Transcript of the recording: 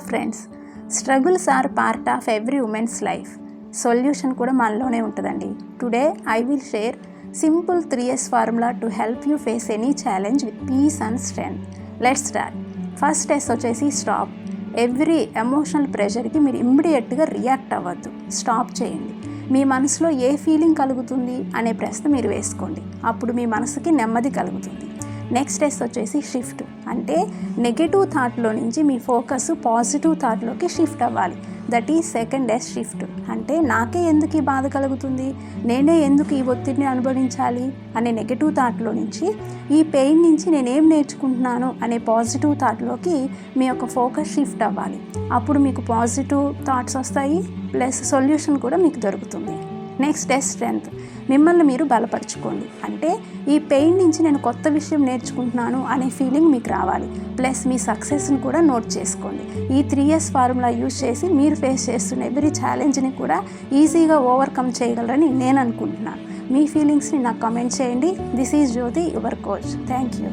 Friends, struggles are part of every women's life. Solution కూడా మనలోనే ఉంటుందండి. Today I will share simple 3S formula to help you face any challenge with peace and strength. Let's start. First S వచ్చేసి stop. Every emotional ప్రెషర్కి మీరు ఇమ్మీడియట్గా react అవ్వద్దు, stop చేయండి. మీ మనసులో ఏ ఫీలింగ్ కలుగుతుంది అనే ప్రశ్న మీరు వేసుకోండి. అప్పుడు మీ మనసుకి నెమ్మది కలుగుతుంది. నెక్స్ట్ S వచ్చేసి షిఫ్ట్. అంటే నెగటివ్ థాట్లో నుంచి మీ ఫోకస్ పాజిటివ్ థాట్లోకి షిఫ్ట్ అవ్వాలి. That is second S shift. అంటే నాకే ఎందుకు ఈ బాధ కలుగుతుంది, నేనే ఎందుకు ఈ ఒత్తిడిని అనుభవించాలి అనే నెగటివ్ థాట్లో నుంచి ఈ పెయిన్ నుంచి నేనేం నేర్చుకుంటున్నాను అనే పాజిటివ్ థాట్లోకి మీ యొక్క ఫోకస్ షిఫ్ట్ అవ్వాలి. అప్పుడు మీకు పాజిటివ్ థాట్స్ వస్తాయి, ప్లస్ సొల్యూషన్ కూడా మీకు దొరుకుతుంది. Next S strength. మిమ్మల్ని మీరు బలపరుచుకోండి. అంటే ఈ పెయిన్ నుంచి నేను కొత్త విషయం నేర్చుకుంటున్నాను అనే ఫీలింగ్ మీకు రావాలి. ప్లస్ మీ సక్సెస్ని కూడా నోట్ చేసుకోండి. ఈ 3S ఫార్ములా యూజ్ చేసి మీరు ఫేస్ చేస్తున్న ఎవ్రీ ఛాలెంజ్ని కూడా ఈజీగా ఓవర్కమ్ చేయగలరని నేను అనుకుంటున్నాను. మీ ఫీలింగ్స్ని నాకు కమెంట్ చేయండి. This is Jyothi, your coach. Thank you.